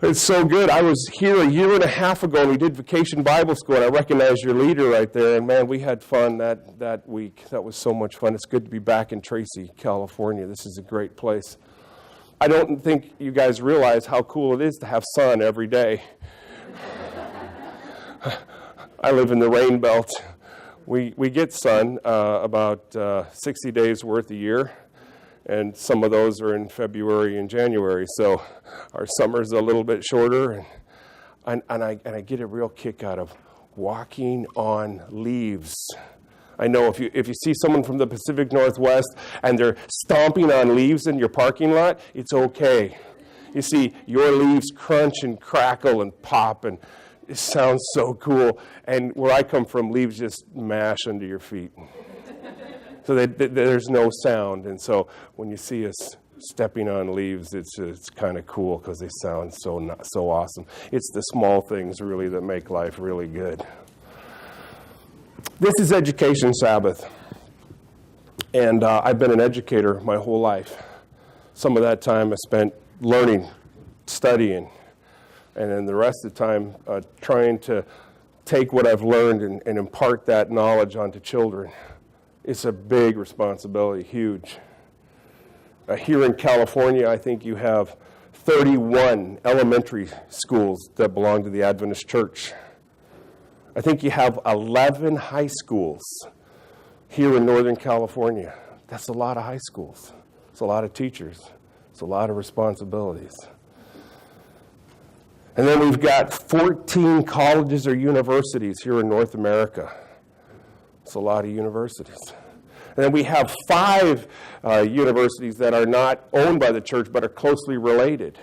It's so good. I was here a year and a half ago, and we did Vacation Bible School, and I recognized your leader right there. And, man, we had fun that week. That was so much fun. It's good to be back in Tracy, California. This is a great place. I don't think you guys realize how cool it is to have sun every day. I live in the rain belt. We get sun about 60 days worth a year. And some of those are in February and January, so our summer's a little bit shorter. And I get a real kick out of walking on leaves. I know if you see someone from the Pacific Northwest and they're stomping on leaves in your parking lot, it's okay. You see, your leaves crunch and crackle and pop, and it sounds so cool. And where I come from, leaves just mash under your feet. So there's no sound, and so when you see us stepping on leaves, it's kind of cool because they sound so awesome. It's the small things really that make life really good. This is Education Sabbath, and I've been an educator my whole life. Some of that time I spent learning, studying, and then the rest of the time trying to take what I've learned and impart that knowledge onto children. It's a big responsibility, huge. Here in California, I think you have 31 elementary schools that belong to the Adventist Church. I think you have 11 high schools here in Northern California. That's a lot of high schools. It's a lot of teachers. It's a lot of responsibilities. And then we've got 14 colleges or universities here in North America. It's a lot of universities. And then we have 5 universities that are not owned by the church but are closely related.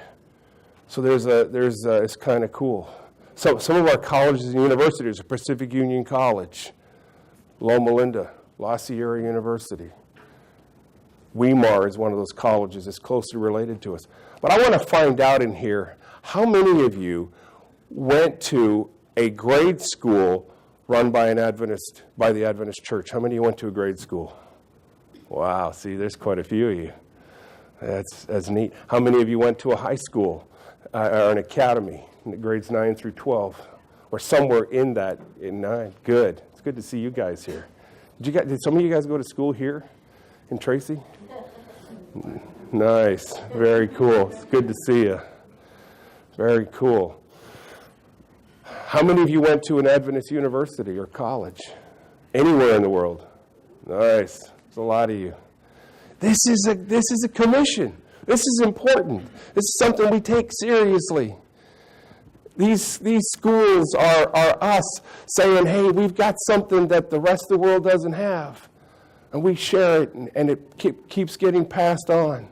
So it's kind of cool. So some of our colleges and universities are Pacific Union College, Loma Linda, La Sierra University. Weimar is one of those colleges that's closely related to us. But I want to find out in here, how many of you went to a grade school run by the Adventist Church? How many of you went to a grade school? Wow, see, there's quite a few of you. That's neat. How many of you went to a high school or an academy in the grades 9 through 12? Or somewhere in 9? Good. It's good to see you guys here. Did some of you guys go to school here in Tracy? Nice. Very cool. It's good to see you. Very cool. How many of you went to an Adventist university or college? Anywhere in the world? Nice. There's a lot of you. This is a commission. This is important. This is something we take seriously. These schools are us saying, hey, we've got something that the rest of the world doesn't have. And we share it, and it keeps getting passed on.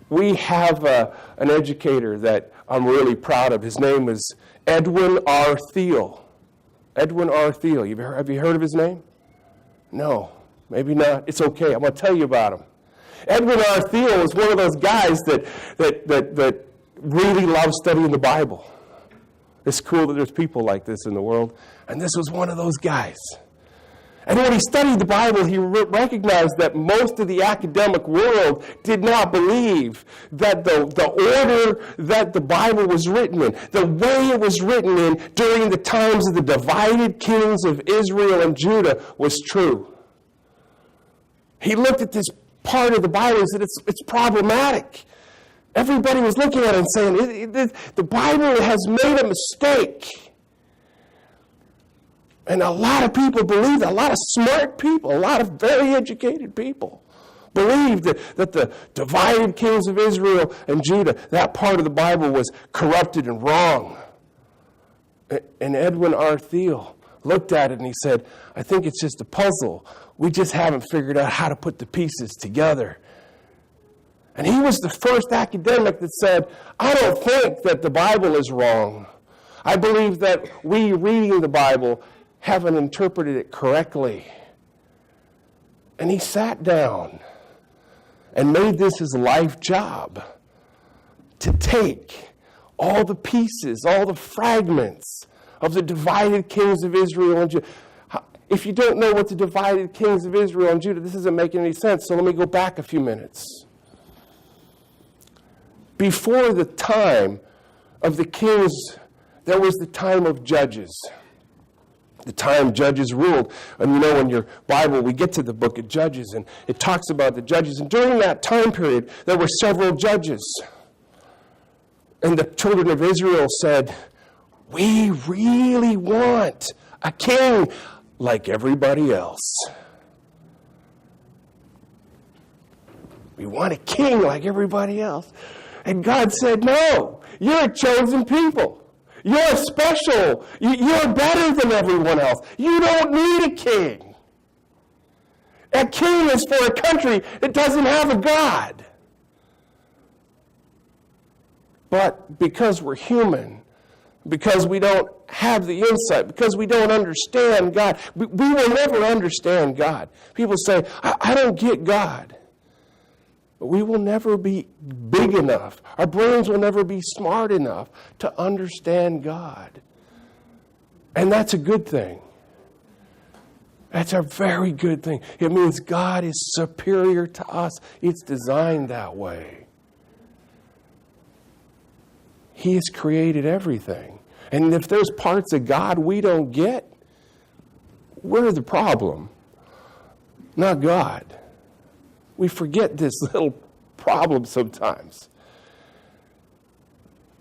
We have an educator that I'm really proud of. His name is Edwin R. Thiel. Edwin R. Thiel. Have you heard of his name? No, maybe not. It's okay. I'm going to tell you about him. Edwin R. Thiel is one of those guys that really loves studying the Bible. It's cool that there's people like this in the world, and this was one of those guys. And when he studied the Bible, he recognized that most of the academic world did not believe that the order that the Bible was written in, the way it was written in during the times of the divided kings of Israel and Judah was true. He looked at this part of the Bible and said, it's problematic. Everybody was looking at it and saying, the Bible has made a mistake. And a lot of people believed, a lot of smart people, a lot of very educated people believed that the divided kings of Israel and Judah, that part of the Bible was corrupted and wrong. And Edwin R. Thiel looked at it and he said, I think it's just a puzzle. We just haven't figured out how to put the pieces together. And he was the first academic that said, I don't think that the Bible is wrong. I believe that we reading the Bible haven't interpreted it correctly. And he sat down and made this his life job to take all the pieces, all the fragments of the divided kings of Israel and Judah. If you don't know what the divided kings of Israel and Judah, this isn't making any sense, so let me go back a few minutes. Before the time of the kings, there was the time of judges. The time judges ruled. And you know, in your Bible, we get to the book of Judges, and it talks about the judges. And during that time period, there were several judges. And the children of Israel said, we really want a king like everybody else. We want a king like everybody else. And God said, no, you're a chosen people. You're special. You're better than everyone else. You don't need a king. A king is for a country that doesn't have a God. But because we're human, because we don't have the insight, because we don't understand God, we will never understand God. People say, I don't get God. But we will never be big enough. Our brains will never be smart enough to understand God. And that's a good thing. That's a very good thing. It means God is superior to us. It's designed that way. He has created everything. And if there's parts of God we don't get, we're the problem, not God. We forget this little problem sometimes.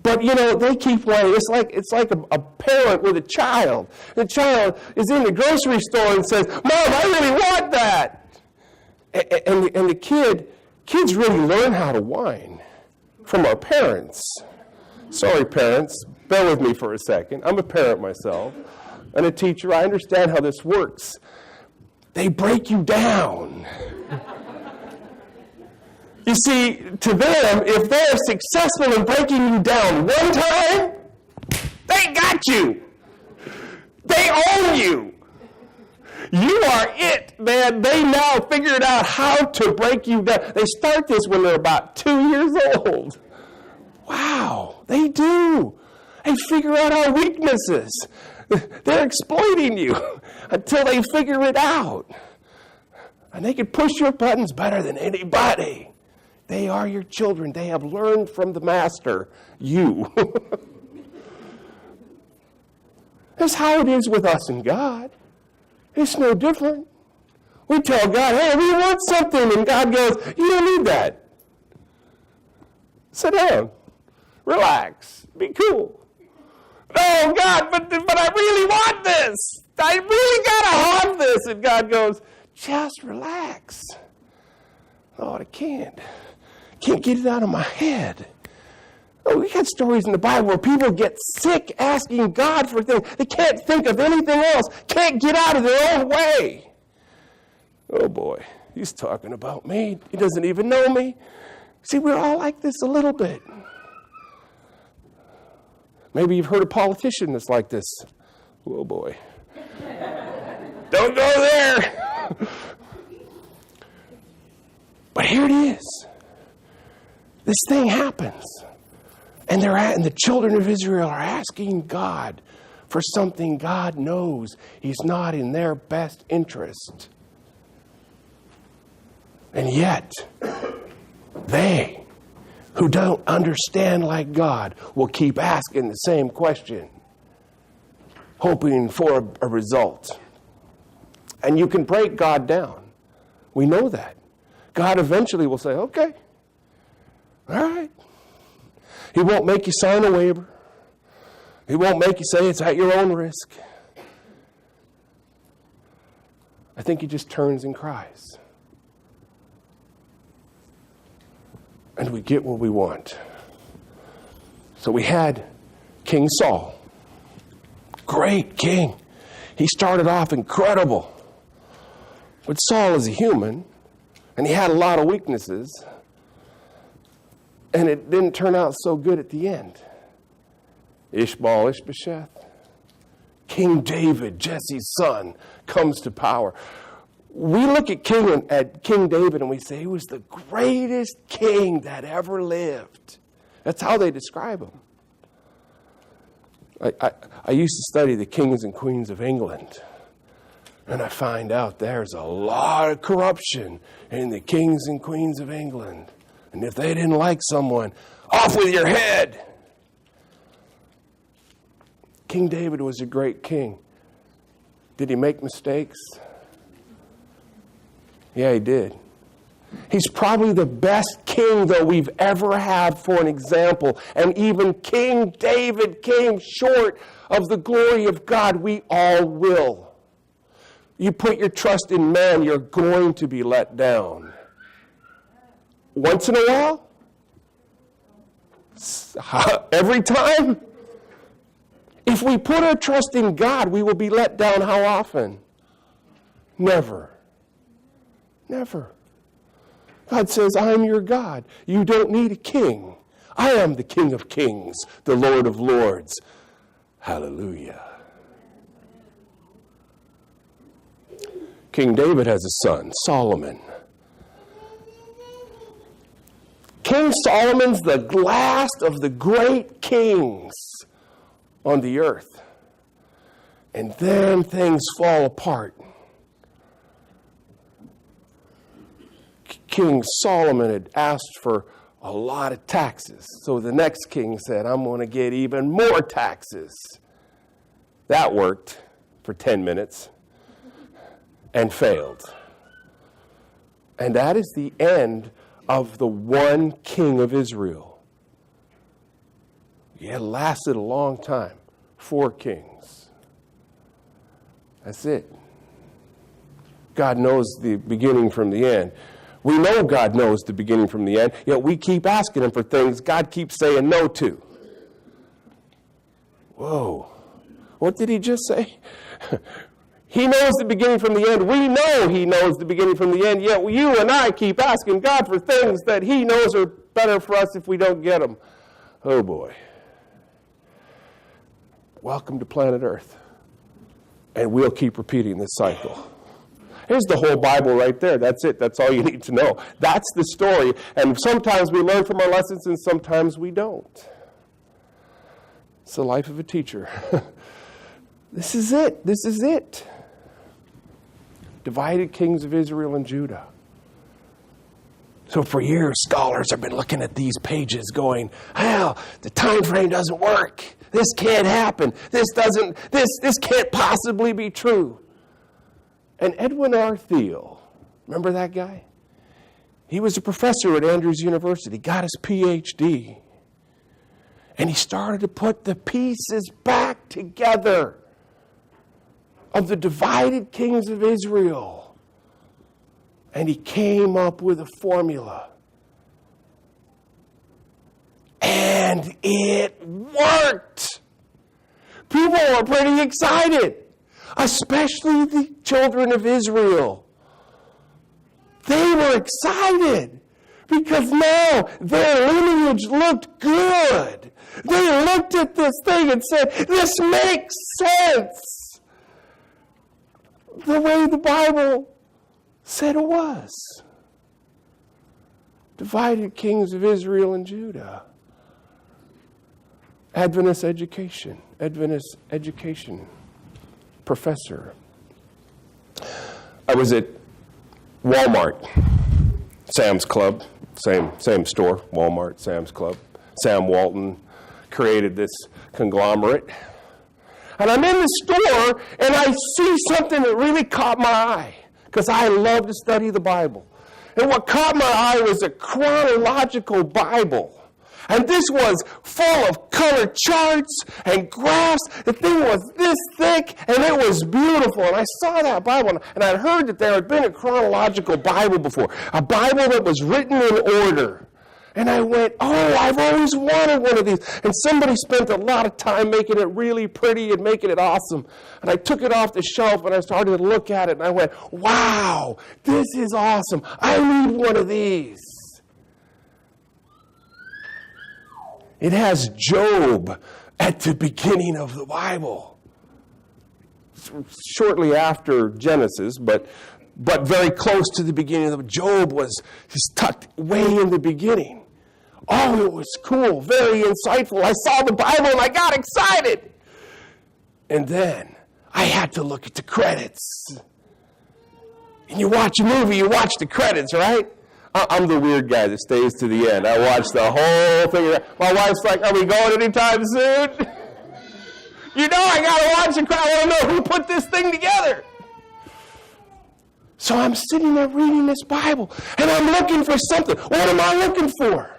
But, you know, they keep wanting. It's like a parent with a child. The child is in the grocery store and says, Mom, I really want that. And the kids really learn how to whine from our parents. Sorry, parents. Bear with me for a second. I'm a parent myself and a teacher. I understand how this works. They break you down. You see, to them, if they're successful in breaking you down one time, they got you. They own you. You are it, man. They now figured out how to break you down. They start this when they're about 2 years old. Wow, they do. They figure out our weaknesses. They're exploiting you until they figure it out. And they can push your buttons better than anybody. They are your children. They have learned from the master, you. That's how it is with us and God. It's no different. We tell God, hey, we want something, and God goes, you don't need that. Sit down. Relax. Be cool. Oh, God, but I really want this. I really got to have this. And God goes, just relax. Oh, I can't get it out of my head. Oh, we got stories in the Bible where people get sick asking God for things. They can't think of anything else. Can't get out of their own way. Oh, boy. He's talking about me. He doesn't even know me. See, we're all like this a little bit. Maybe you've heard a politician that's like this. Oh, boy. Don't go there. But here it is. This thing happens. And the children of Israel are asking God for something God knows is not in their best interest. And yet, they who don't understand like God will keep asking the same question, hoping for a result. And you can break God down. We know that. God eventually will say, okay, all right. He won't make you sign a waiver. He won't make you say it's at your own risk. I think he just turns and cries. And we get what we want. So we had King Saul. Great king. He started off incredible. But Saul is a human, and he had a lot of weaknesses. And it didn't turn out so good at the end. Ishbosheth, King David, Jesse's son, comes to power. We look at King David and we say he was the greatest king that ever lived. That's how they describe him. I used to study the kings and queens of England. And I find out there's a lot of corruption in the kings and queens of England. And if they didn't like someone, Off with your head. King David was a great king. Did he make mistakes? Yeah, he did. He's probably the best king, though, we've ever had for an example. And even King David came short of the glory of God. We all will. You put your trust in man, you're going to be let down. Once in a while? Every time? If we put our trust in God, we will be let down how often? Never. Never. God says, I'm your God. You don't need a king. I am the King of Kings, the Lord of Lords. Hallelujah. King David has a son, Solomon. King Solomon's the last of the great kings on the earth. And then things fall apart. King Solomon had asked for a lot of taxes. So the next king said, I'm going to get even more taxes. That worked for 10 minutes and failed. And that is the end of the one king of Israel. It lasted a long time. 4 kings. That's it. God knows the beginning from the end. We know God knows the beginning from the end, yet we keep asking him for things God keeps saying no to. Whoa. What did he just say? He knows the beginning from the end. We know he knows the beginning from the end, yet you and I keep asking God for things that he knows are better for us if we don't get them. Oh boy. Welcome to planet Earth. And we'll keep repeating this cycle. Here's the whole Bible right there. That's it. That's all you need to know. That's the story. And sometimes we learn from our lessons and sometimes we don't. It's the life of a teacher. This is it. This is it. Divided kings of Israel and Judah. So for years, scholars have been looking at these pages going, hell, the time frame doesn't work. This can't happen. This can't possibly be true. And Edwin R. Thiel, remember that guy? He was a professor at Andrews University, got his PhD. And he started to put the pieces back together of the divided kings of Israel. And he came up with a formula. And it worked. People were pretty excited. Especially the children of Israel. They were excited because now their lineage looked good. They looked at this thing and said, this makes sense. The way the Bible said it was. Divided kings of Israel and Judah. Adventist education professor. I was at Walmart, Sam's Club, same store, Walmart, Sam's Club. Sam Walton created this conglomerate. And I'm in the store and I see something that really caught my eye because I love to study the Bible. And what caught my eye was a chronological Bible. And this was full of colored charts and graphs. The thing was this thick, and it was beautiful. And I saw that Bible, and I'd heard that there had been a chronological Bible before, a Bible that was written in order. And I went, oh, I've always wanted one of these. And somebody spent a lot of time making it really pretty and making it awesome. And I took it off the shelf, and I started to look at it, and I went, wow, this is awesome. I need one of these. It has Job at the beginning of the Bible. Shortly after Genesis, but very close to the beginning of Job was just tucked way in the beginning. Oh, it was cool, very insightful. I saw the Bible and I got excited. And then I had to look at the credits. And you watch a movie, you watch the credits, right? I'm the weird guy that stays to the end. I watch the whole thing. My wife's like, are we going anytime soon? You know I got to watch it. I want to know who put this thing together. So I'm sitting there reading this Bible, and I'm looking for something. What am I looking for?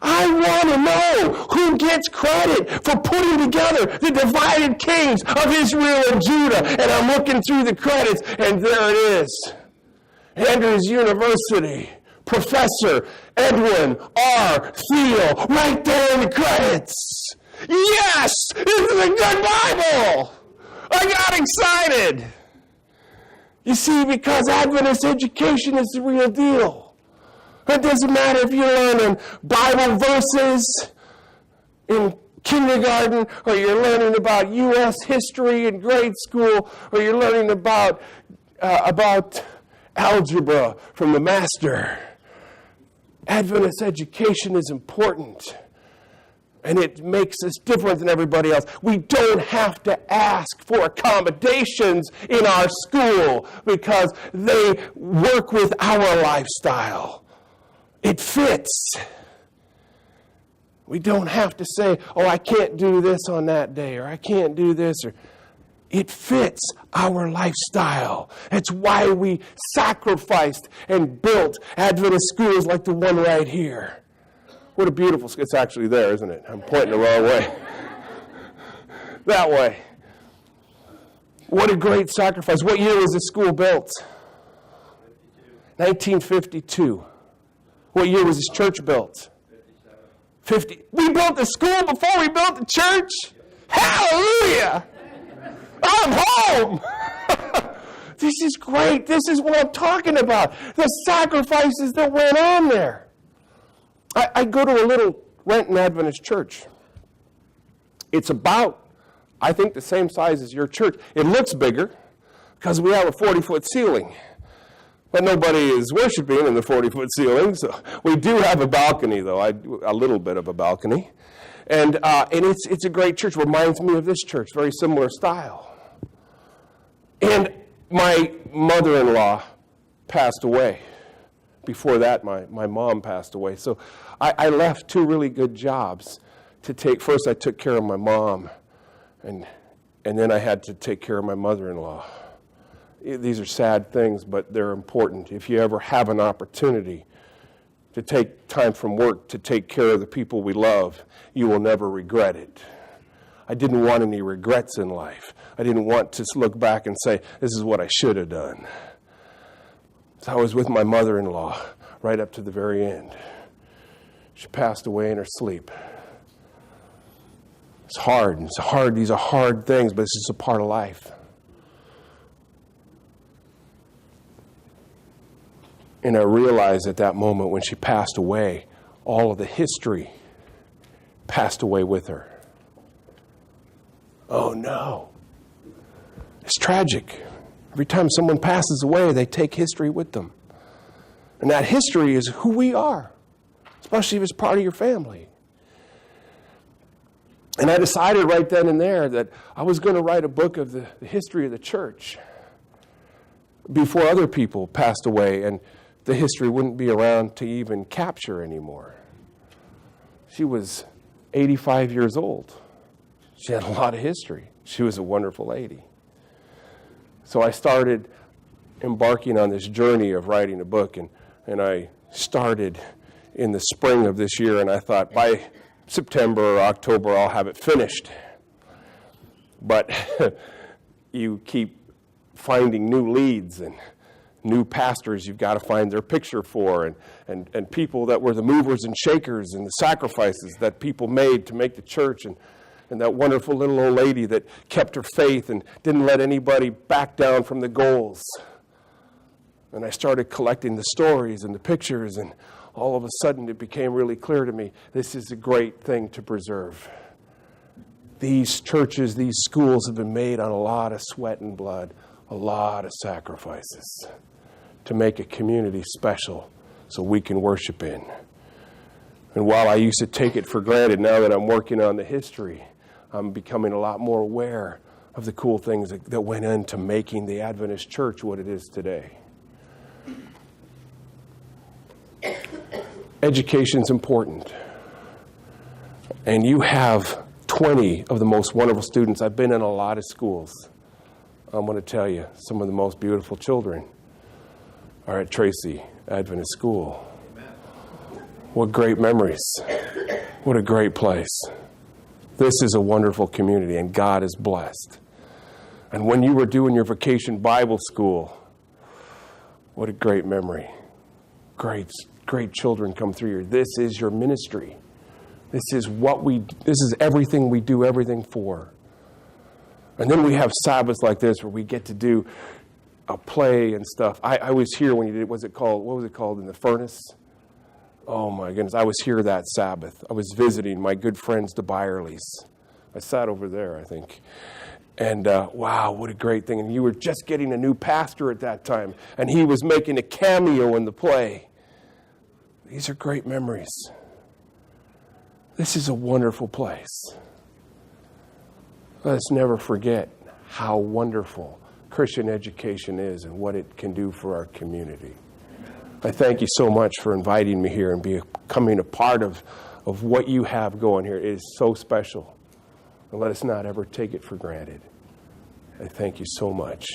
I want to know who gets credit for putting together the divided kings of Israel and Judah. And I'm looking through the credits, and there it is. Andrews University, Professor Edwin R. Thiel, right there in the credits. Yes, this is a good Bible. I got excited. You see, because Adventist education is the real deal. It doesn't matter if you're learning Bible verses in kindergarten, or you're learning about U.S. history in grade school, or you're learning about algebra from the master. Adventist education is important. And it makes us different than everybody else. We don't have to ask for accommodations in our school because they work with our lifestyle. It fits. We don't have to say, oh, I can't do this on that day, or I can't do this, or it fits our lifestyle. That's why we sacrificed and built Adventist schools like the one right here. What a beautiful, it's actually there, isn't it? I'm pointing the wrong way. That way. What a great sacrifice. What year was this school built? 1952. What year was this church built? 50. We built the school before we built the church? Hallelujah! I'm home! This is great. This is what I'm talking about. The sacrifices that went on there. I go to a little Renton Adventist church. It's about, I think, the same size as your church. It looks bigger because we have a 40-foot ceiling. But nobody is worshiping in the 40-foot ceiling. So we do have a balcony, though, a little bit of a balcony. And it's a great church. Reminds me of this church, very similar style. And my mother-in-law passed away. Before that, my mom passed away. So I left two really good jobs to take. First, I took care of my mom, and then I had to take care of my mother-in-law. These are sad things, but they're important. If you ever have an opportunity to take time from work to take care of the people we love, you will never regret it. I didn't want any regrets in life. I didn't want to look back and say, this is what I should have done. So I was with my mother-in-law right up to the very end. She passed away in her sleep. It's hard. These are hard things, but it's just a part of life. And I realized at that moment when she passed away, all of the history passed away with her. Oh no. It's tragic. Every time someone passes away, they take history with them. And that history is who we are, especially if it's part of your family. And I decided right then and there that I was going to write a book of the history of the church before other people passed away and the history wouldn't be around to even capture anymore. She was 85 years old. She had a lot of history. She was a wonderful lady. So I started embarking on this journey of writing a book, and I started in the spring of this year, and I thought by September or October I'll have it finished. But you keep finding new leads and new pastors you've got to find their picture for, and people that were the movers and shakers and the sacrifices that people made to make the church, and that wonderful little old lady that kept her faith and didn't let anybody back down from the goals. And I started collecting the stories and the pictures, and all of a sudden it became really clear to me, this is a great thing to preserve. These churches, these schools have been made on a lot of sweat and blood, a lot of sacrifices to make a community special so we can worship in. And while I used to take it for granted, now that I'm working on the history, I'm becoming a lot more aware of the cool things that went into making the Adventist church what it is today. Education's important. And you have 20 of the most wonderful students. I've been in a lot of schools. I'm going to tell you, some of the most beautiful children are at Tracy Adventist School. What great memories. What a great place. This is a wonderful community, and God is blessed. And when you were doing your vacation Bible school, what a great memory. Great children come through here. This is your ministry. This is everything we do everything for. And then we have Sabbaths like this where we get to do a play and stuff. I was here when you did, what was it called, in the furnace? Oh my goodness, I was here that Sabbath. I was visiting my good friends, the Byerleys. I sat over there, I think. And wow, what a great thing. And you were just getting a new pastor at that time, and he was making a cameo in the play. These are great memories. This is a wonderful place. Let us never forget how wonderful Christian education is and what it can do for our community. I thank you so much for inviting me here and becoming a part of what you have going here. It is so special. And let us not ever take it for granted. I thank you so much.